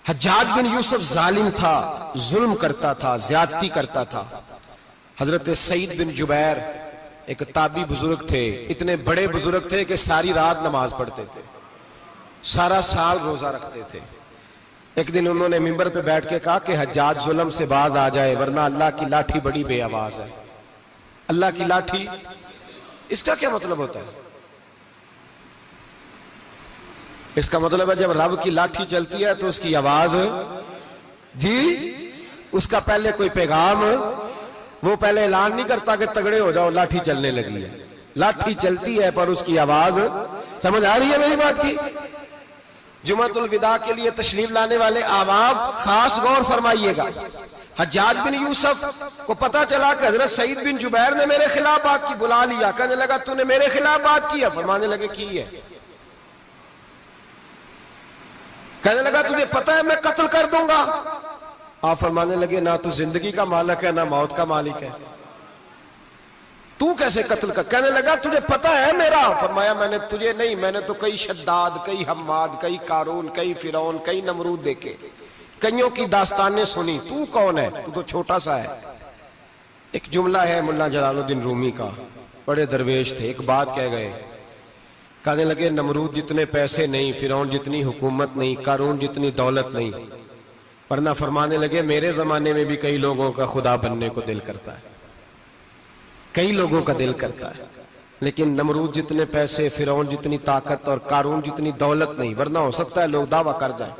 حجاج بن یوسف ظالم تھا، ظلم کرتا تھا، زیادتی کرتا تھا۔ حضرت سعید بن جبیر ایک تابعی بزرگ تھے، اتنے بڑے بزرگ تھے کہ ساری رات نماز پڑھتے تھے، سارا سال روزہ رکھتے تھے۔ ایک دن انہوں نے منبر پہ بیٹھ کے کہا کہ حجاج ظلم سے باز آ جائے ورنہ اللہ کی لاٹھی بڑی بے آواز ہے۔ اللہ کی لاٹھی، اس کا کیا مطلب ہوتا ہے؟ اس کا مطلب ہے جب رب کی لاٹھی چلتی ہے تو اس کی آواز، جی اس کا پہلے کوئی پیغام، وہ پہلے اعلان نہیں کرتا کہ تگڑے ہو جاؤ لاٹھی چلنے لگی ہے، لاٹھی چلتی ہے پر اس کی آواز، سمجھ آ رہی ہے میری بات کی؟ جمعۃ الوداع کے لیے تشریف لانے والے احباب خاص غور فرمائیے گا۔ حجاج بن یوسف کو پتا چلا کہ حضرت سعید بن جبیر نے میرے خلاف بات کی، بلا لیا، کہنے لگا تو نے میرے خلاف بات کی ہے؟ فرمانے لگے کی ہے۔ کہنے لگا تجھے پتا ہے میں قتل کر دوں گا؟ آپ فرمانے لگے نہ تو زندگی کا مالک ہے نہ موت کا مالک ہے، تو کیسے قتل کر؟ کہنے لگا تجھے پتا ہے میرا؟ فرمایا میں نے تجھے نہیں، میں نے تو کئی شداد، کئی حماد، کئی قارون، کئی فرعون، کئی نمرود دیکھے، کئیوں کی داستانیں سنی، تو کون ہے؟ تو چھوٹا سا ہے۔ ایک جملہ ہے ملا جلال الدین رومی کا، بڑے درویش تھے، ایک بات کہہ گئے، کہنے لگے نمرود جتنے پیسے نہیں، فرعون جتنی حکومت نہیں، قارون جتنی دولت نہیں، ورنہ فرمانے لگے میرے زمانے میں بھی کئی لوگوں کا خدا بننے کو دل کرتا ہے، کئی لوگوں کا دل کرتا ہے، لیکن نمرود جتنے پیسے، فرعون جتنی طاقت اور قارون جتنی دولت نہیں، ورنہ ہو سکتا ہے لوگ دعویٰ کر جائیں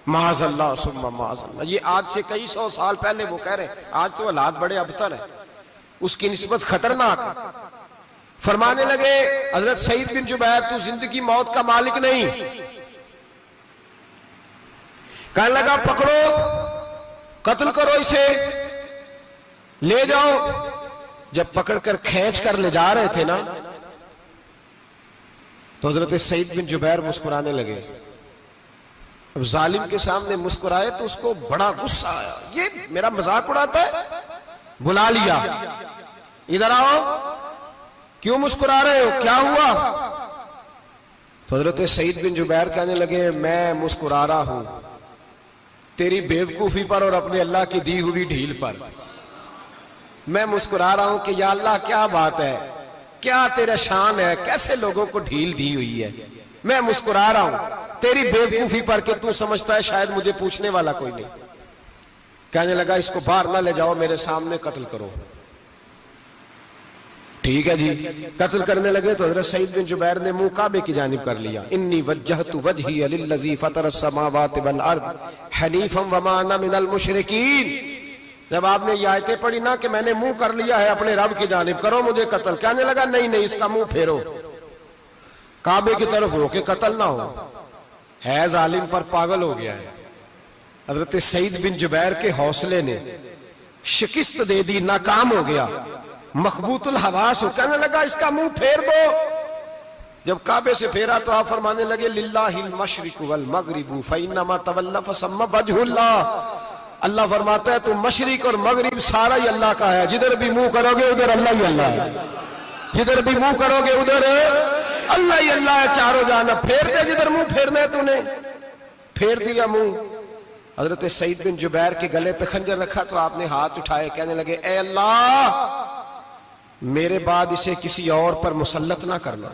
معاذ اللہ ثم معاذ اللہ۔ یہ آج سے کئی سو سال پہلے وہ کہہ رہے ہیں، آج تو حالات بڑے ابتر ہیں، اس کی نسبت خطرناک ہے۔ فرمانے لگے حضرت سعید بن جبیر تو زندگی موت کا مالک نہیں۔ کہنے لگا پکڑو، قتل کرو اسے، لے جاؤ۔ جب پکڑ کر کھینچ کر لے جا رہے تھے نا تو حضرت سعید بن جبیر مسکرانے لگے۔ اب ظالم کے سامنے مسکرائے تو اس کو بڑا غصہ آیا، یہ میرا مذاق اڑاتا ہے؟ بلا لیا، ادھر آؤ، کیوں مسکرا رہے ہو، کیا ہوا؟ تو حضرت سعید بن جبیر کہنے لگے میں مسکرا رہا ہوں تیری بیوقوفی پر اور اپنے اللہ کی دی ہوئی ڈھیل پر۔ میں مسکرا رہا ہوں کہ یا اللہ کیا بات ہے، کیا تیرا شان ہے، کیسے لوگوں کو ڈھیل دی ہوئی ہے۔ میں مسکرا رہا ہوں تیری بیوقوفی پر کہ تو سمجھتا ہے شاید مجھے پوچھنے والا کوئی نہیں۔ کہنے لگا اس کو باہر نہ لے جاؤ، میرے سامنے قتل کرو۔ ٹھیک ہے جی، قتل کرنے لگے تو حضرت سعید بن جبیر نے منہ کعبے کی جانب کر لیا، انی وجہت وجہی للذی فطر السماوات والارض حنیفا وما انا من المشرکین۔ جب آپ نے یہ آیتیں پڑھی نا کہ میں نے منہ کر لیا ہے اپنے رب کی جانب، کرو مجھے قتل، کہنے لگا نہیں نہیں، اس کا منہ پھیرو، کعبے کی طرف ہو کے قتل نہ ہو، ہے ظالم پر پاگل ہو گیا ہے۔ حضرت سعید بن جبیر کے حوصلے نے شکست دے دی، ناکام ہو گیا، مخبوط الحواس ہو، کہنے لگا اس کا منہ پھیر دو۔ جب کعبے سے پھیرا تو آپ فرمانے لگے للہ المشرق والمغرب فإنما تولى فثم وجه اللہ۔ اللہ فرماتا ہے تو مشرق اور مغرب سارا ہی اللہ کا ہے، جدھر بھی منہ کرو گے ادھر اللہ ہی اللہ ہے، جدھر بھی منہ کرو گے ادھر اللہ ہی اللہ ہے، چاروں جانب۔ پھیر دے جدھر منہ پھیرنا ہے تو نے، پھیر دیا منہ۔ حضرت سعید بن جبیر کے گلے پہ خنجر رکھا تو آپ نے ہاتھ اٹھائے، کہنے لگے اے اللہ میرے بعد اسے کسی اور پر مسلط نہ کرنا،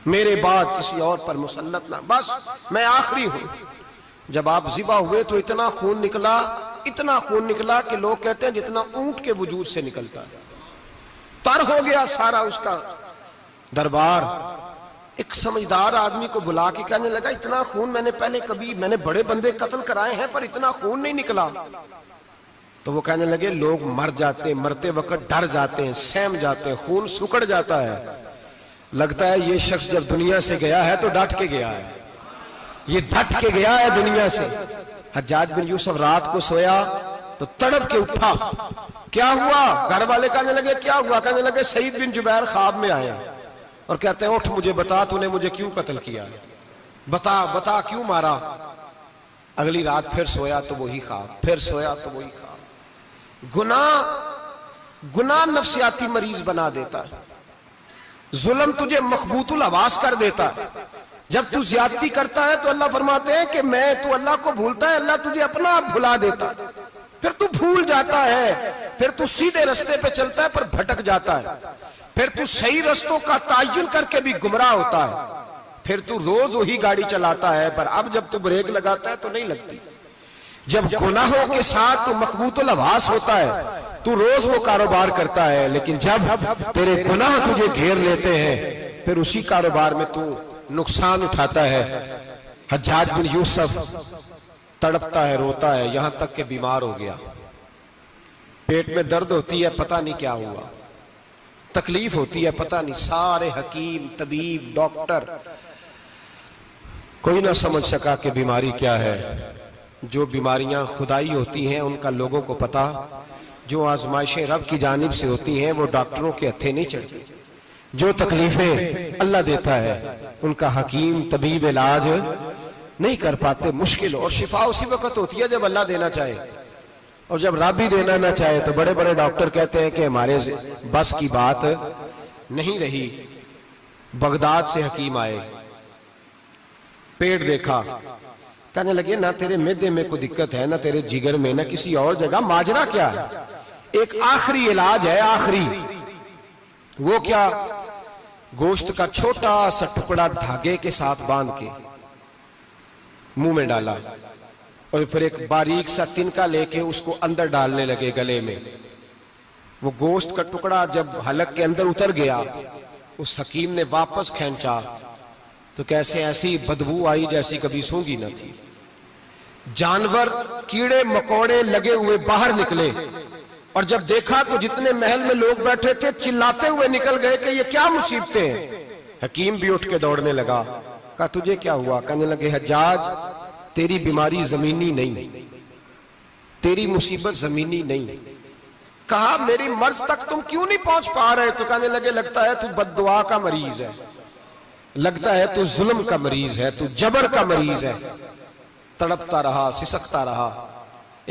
میرے بعد کسی اور پر مسلط نہ، بس میں آخری ہوں۔ جب آپ ذبح ہوئے تو اتنا خون نکلا، اتنا خون نکلا کہ لوگ کہتے ہیں جتنا اونٹ کے وجود سے نکلتا ہے، تر ہو گیا سارا اس کا دربار۔ ایک سمجھدار آدمی کو بلا کے کہنے لگا اتنا خون میں نے پہلے کبھی، میں نے بڑے بندے قتل کرائے ہیں پر اتنا خون نہیں نکلا۔ تو وہ کہنے لگے لوگ مر جاتے ہیں، مرتے وقت ڈر جاتے ہیں، سہم جاتے ہیں، خون سکڑ جاتا ہے، لگتا ہے یہ شخص جب دنیا سے گیا ہے تو ڈٹ کے گیا ہے، یہ ڈٹ کے گیا ہے دنیا سے۔ حجاج بن یوسف رات کو سویا تو تڑپ کے اٹھا، کیا ہوا؟ گھر والے کہنے لگے کیا ہوا؟ کہنے لگے سعید بن جبیر خواب میں آیا اور کہتے ہیں اٹھ مجھے بتا تو نے مجھے کیوں قتل کیا، بتا بتا کیوں مارا۔ اگلی رات پھر سویا تو وہی خواب، پھر سویا تو وہی خواب۔ گناہ نفسیاتی مریض بنا دیتا ہے، ظلم تجھے مخبوط الحواس کر دیتا ہے۔ جب تو زیادتی کرتا ہے تو اللہ فرماتے ہیں کہ تو اللہ کو بھولتا ہے، اللہ تجھے اپنا آپ بھلا دیتا ہے، پھر تو بھول جاتا ہے، پھر تو سیدھے رستے پہ چلتا ہے پر بھٹک جاتا ہے، پھر تو صحیح رستوں کا تعین کر کے بھی گمراہ ہوتا ہے، پھر تو روز وہی گاڑی چلاتا ہے، پر اب جب تو بریک لگاتا ہے تو نہیں لگتی۔ جب گناہوں کے ساتھ تو مخبوط الحواس ہوتا ہے تو روز وہ کاروبار کرتا ہے، لیکن جب تیرے گناہ تجھے گھیر لیتے ہیں پھر اسی کاروبار میں تو نقصان اٹھاتا ہے۔ حجاج بن یوسف تڑپتا ہے، روتا ہے، یہاں تک کہ بیمار ہو گیا، پیٹ میں درد ہوتی ہے، پتہ نہیں کیا ہوا، تکلیف ہوتی ہے، پتہ نہیں، سارے حکیم، طبیب، ڈاکٹر، کوئی نہ سمجھ سکا کہ بیماری کیا ہے۔ جو بیماریاں خدائی ہوتی ہیں ان کا لوگوں کو پتا، جو آزمائشیں رب کی جانب سے ہوتی ہیں وہ ڈاکٹروں کے ہتھے نہیں چڑھتی، جو تکلیفیں اللہ دیتا ہے ان کا حکیم طبیب علاج نہیں کر پاتے، مشکل، اور شفا اسی وقت ہوتی ہے جب اللہ دینا چاہے، اور جب رب بھی دینا نہ چاہے تو بڑے بڑے ڈاکٹر کہتے ہیں کہ ہمارے بس کی بات نہیں رہی۔ بغداد سے حکیم آئے، پیٹ دیکھا، کہنے لگے نہ تیرے معدے میں کوئی دقت ہے، نہ تیرے جگر میں، نہ کسی اور جگہ، ماجرا کیا ہے؟ ایک آخری علاج ہے، آخری، وہ کیا؟ گوشت کا چھوٹا سا ٹکڑا دھاگے کے ساتھ باندھ کے منہ میں ڈالا، اور پھر ایک باریک سا تنکا لے کے اس کو اندر ڈالنے لگے گلے میں۔ وہ گوشت کا ٹکڑا جب حلق کے اندر اتر گیا، اس حکیم نے واپس کھینچا تو کیسے ایسی بدبو آئی جیسی کبھی سونگی نہ تھی۔ جانور، کیڑے مکوڑے لگے ہوئے باہر نکلے، اور جب دیکھا تو جتنے محل میں لوگ بیٹھے تھے چلاتے ہوئے نکل گئے کہ یہ کیا مصیبتیں ہیں۔ حکیم بھی اٹھ کے دوڑنے لگا، کہا تجھے کیا ہوا؟ کہنے لگے حجاج تیری بیماری زمینی نہیں، تیری مصیبت زمینی نہیں۔ کہا میری مرض تک تم کیوں نہیں پہنچ پا رہے؟ تو کہنے لگے لگتا ہے تو بد دعا کا مریض ہے، لگتا ہے تو ظلم کا مریض ہے، تو جبر کا مریض ہے۔ تڑپتا رہا، سسکتا رہا۔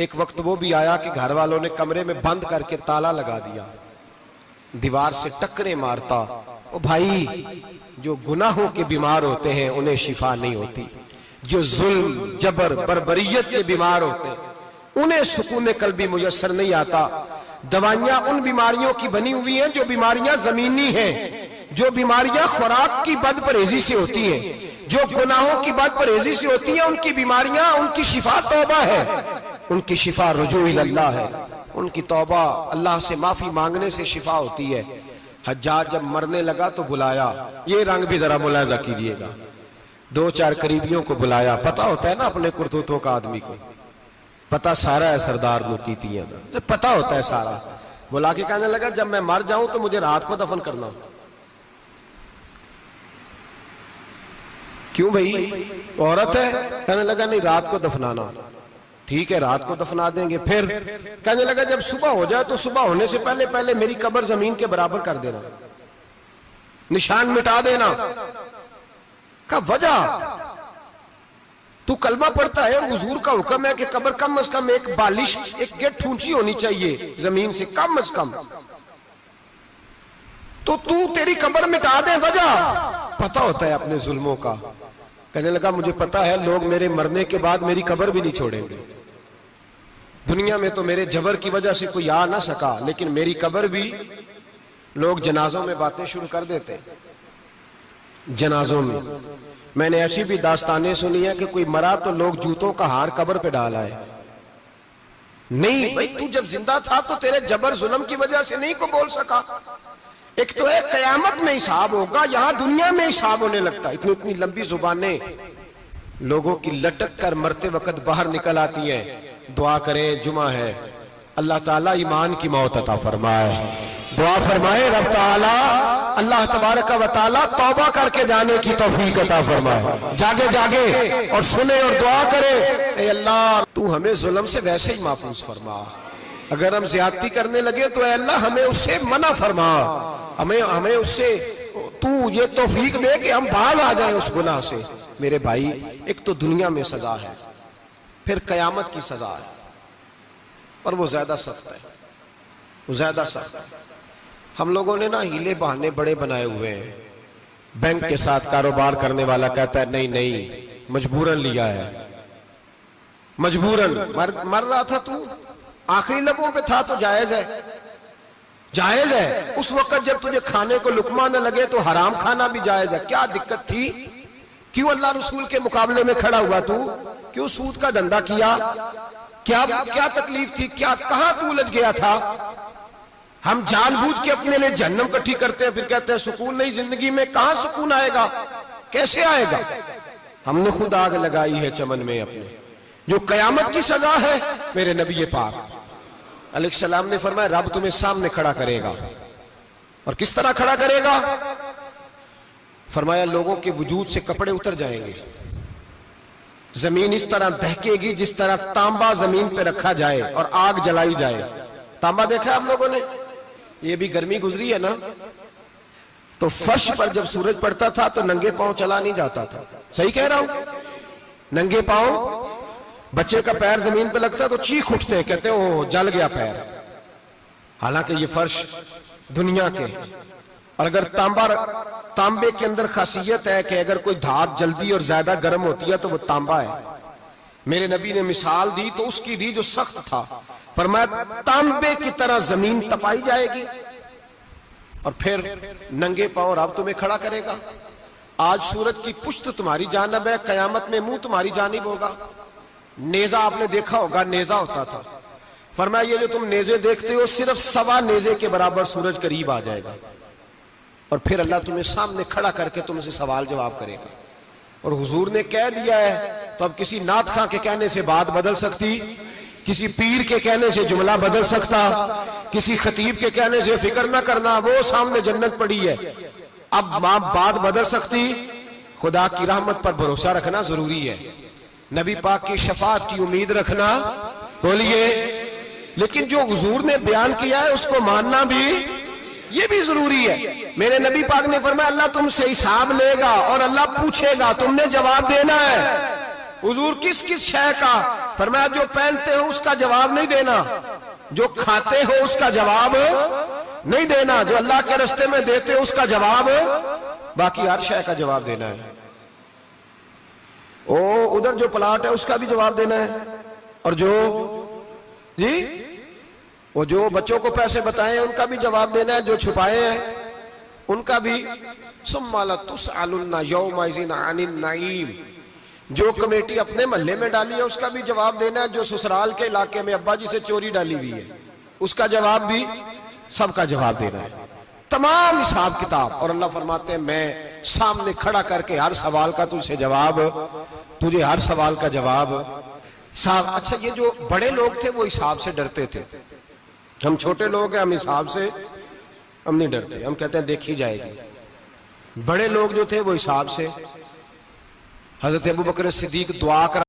ایک وقت وہ بھی آیا کہ گھر والوں نے کمرے میں بند کر کے تالا لگا دیا، دیوار سے ٹکرے مارتا۔ او بھائی، جو گناہوں کے بیمار ہوتے ہیں انہیں شفا نہیں ہوتی، جو ظلم، جبر، بربریت کے بیمار ہوتے ہیں انہیں سکون قلبی میسر نہیں آتا۔ دوائیاں ان بیماریوں کی بنی ہوئی ہیں جو بیماریاں زمینی ہیں، جو بیماریاں خوراک کی بد پرہیزی سے ہوتی ہیں، جو گناہوں کی بد پرہیزی سے ہوتی ہیں، ان کی بیماریاں، ان کی شفا توبہ ہے، ان کی شفا رجوع اللہ ہے، ان کی توبہ اللہ سے معافی مانگنے سے شفا ہوتی ہے۔ حجاج جب مرنے لگا تو بلایا، یہ رنگ بھی ذرا ملاحظہ کیجیے گا، دو چار قریبیوں کو بلایا، پتہ ہوتا ہے نا اپنے کرتوتوں کا آدمی کو، پتہ سارا ہے سردار نوکیتیاں دا، پتہ ہوتا ہے سارا۔ بلا کے کہنے لگا جب میں مر جاؤں تو مجھے رات کو دفن کرنا۔ کیوں بھائی، عورت ہے؟ کہنے لگا نہیں، رات کو دفنانا۔ ٹھیک ہے، رات کو دفنا دیں گے۔ پھر کہنے لگا جب صبح ہو جائے تو صبح ہونے سے پہلے پہلے میری قبر زمین کے برابر کر دینا، نشان مٹا دینا۔ کہا وجہ؟ تو کلمہ پڑھتا ہے، حضور کا حکم ہے کہ قبر کم از کم ایک بالش، ایک گٹ اونچی ہونی چاہیے زمین سے، کم از کم، تو تیری قبر مٹا دے، وجہ؟ پتہ ہوتا ہے اپنے ظلموں کا۔ کہنے لگا مجھے پتہ ہے لوگ میرے مرنے کے بعد میری قبر بھی نہیں چھوڑیں گے، دنیا میں تو میرے جبر کی وجہ سے کوئی آ نہ سکا، لیکن میری قبر بھی لوگ جنازوں میں باتیں شروع کر دیتے ہیں۔ جنازوں میں نے ایسی بھی داستانیں سنی ہیں کہ کوئی مرا تو لوگ جوتوں کا ہار قبر پہ ڈال آئے۔ نہیں بھائی، تو جب زندہ تھا تو تیرے جبر ظلم کی وجہ سے نہیں کو بول سکا۔ ایک تو ہے قیامت میں حساب ہوگا، یہاں دنیا میں حساب ہونے لگتا ہے۔ اتنی لمبی زبانیں لوگوں کی لٹک کر مرتے وقت باہر نکل آتی ہیں۔ دعا کریں، جمعہ ہے، اللہ تعالیٰ ایمان کی موت عطا فرمائے۔ دعا فرمائے رب تعالیٰ، اللہ تبارک و تعالیٰ توبہ کر کے جانے کی توفیق عطا فرمائے۔ جاگے جاگے اور سنے اور دعا کرے، اے اللہ تو ہمیں ظلم سے ویسے ہی محفوظ فرما، اگر ہم زیادتی کرنے لگے تو اے اللہ ہمیں اس سے منع فرما، ہمیں اس سے تو یہ توفیق دے کہ ہم باز آ جائیں اس گناہ سے۔ میرے بھائی، ایک تو دنیا میں سزا ہے، پھر قیامت کی سزا ہے، اور وہ زیادہ سخت ہے، وہ زیادہ سخت ہے۔ ہم لوگوں نے نا ہیلے بہانے بڑے بنائے ہوئے ہیں بینک کے ساتھ کاروبار کرنے والا کہتا ہے نہیں نہیں مجبوراً لیا ہے، مجبوراً مر رہا تھا تو آخری لبوں پہ تھا تو جائز ہے، جائز ہے۔ اس وقت جب تجھے کھانے کو لقمہ نہ لگے تو حرام کھانا بھی جائز ہے، کیا دقت تھی؟ کیوں اللہ رسول کے مقابلے میں کھڑا ہوا تو؟ کیوں سود کا دھندا کیا؟ کیا تکلیف تھی؟ کہاں تو الجھ گیا تھا؟ ہم جان بوجھ کے اپنے لیے جہنم کٹھی کرتے ہیں، پھر کہتے ہیں سکون نہیں زندگی میں۔ کہاں سکون آئے گا؟ کیسے آئے گا؟ ہم نے خود آگ لگائی ہے چمن میں اپنے، جو قیامت کی سزا ہے۔ میرے نبی پاک علیہ السلام نے فرمایا رب تمہیں سامنے کھڑا کرے گا، اور کس طرح کھڑا کرے گا؟ فرمایا لوگوں کے وجود سے کپڑے اتر جائیں گے، زمین اس طرح دہکے گی جس طرح تانبا زمین پہ رکھا جائے اور آگ جلائی جائے۔ تانبا دیکھا ہے آپ لوگوں نے؟ یہ بھی گرمی گزری ہے نا، تو فرش پر جب سورج پڑتا تھا تو ننگے پاؤں چلا نہیں جاتا تھا، صحیح کہہ رہا ہوں؟ ننگے پاؤں، بچے کا پیر زمین پہ لگتا ہے تو چیخ اٹھتے ہیں، کہتے ہیں اوہ جل گیا پیر، حالانکہ یہ فرش دنیا کے۔ اور اگر تانبے کے اندر خاصیت ہے کہ اگر کوئی دھات جلدی اور زیادہ گرم ہوتی ہے تو وہ تانبا ہے۔ میرے نبی نے مثال دی تو اس کی دی جو سخت تھا، فرمایا تانبے کی طرح زمین تپائی جائے گی، اور پھر ننگے پاؤں رب تمہیں کھڑا کرے گا۔ آج سورج کی پشت تمہاری جانب ہے، قیامت میں منہ تمہاری جانب ہوگا۔ نیزہ آپ نے دیکھا ہوگا، نیزہ ہوتا تھا، فرمایا یہ جو تم نیزے دیکھتے ہو صرف سوا نیزے کے برابر سورج قریب آ جائے گا، اور پھر اللہ تمہیں سامنے کھڑا کر کے تم سے سوال جواب کرے گا۔ اور حضور نے کہہ دیا ہے تو اب کسی نعت خواں کے کہنے سے بات بدل سکتی، کسی پیر کے کہنے سے جملہ بدل سکتا، کسی خطیب کے کہنے سے فکر نہ کرنا وہ سامنے جنت پڑی ہے، اب بات بدل سکتی؟ خدا کی رحمت پر بھروسہ رکھنا ضروری ہے، نبی پاک کی شفاعت کی امید رکھنا، بولیے، لیکن جو حضور نے بیان کیا ہے اس کو ماننا بھی یہ بھی ضروری ہے۔ میرے نبی پاک نے فرمایا اللہ تم سے حساب لے گا اور اللہ پوچھے گا، تم نے جواب دینا ہے۔ حضور کس کس شے کا؟ فرمایا جو پہنتے ہو اس کا جواب نہیں دینا، جو کھاتے ہو اس کا جواب نہیں دینا، جو اللہ کے راستے میں دیتے ہو اس کا جواب، باقی ہر شے کا جواب دینا ہے۔ ادھر جو پلاٹ ہے اس کا بھی جواب دینا ہے، اور جو بچوں کو پیسے بتائے ان کا بھی جواب دینا ہے، جو چھپائے ہیں ان کا بھی۔ ثم لتسألن یومئذ عن النعیم، جو کمیٹی اپنے محلے میں ڈالی ہے اس کا بھی جواب دینا ہے، جو سسرال کے علاقے میں ابا جی سے چوری ڈالی ہوئی ہے اس کا جواب بھی، سب کا جواب دینا ہے، تمام حساب کتاب۔ اور اللہ فرماتے ہیں میں سامنے کھڑا کر کے ہر سوال کا تجھ سے جواب، تجھے ہر سوال کا جواب صاحب۔ اچھا یہ جو بڑے لوگ تھے وہ حساب سے ڈرتے تھے، ہم چھوٹے لوگ ہیں ہم حساب سے ہم نہیں ڈرتے، ہم کہتے ہیں دیکھی جائے گی۔ بڑے لوگ جو تھے وہ حساب سے، حضرت ابوبکر صدیق دعا کر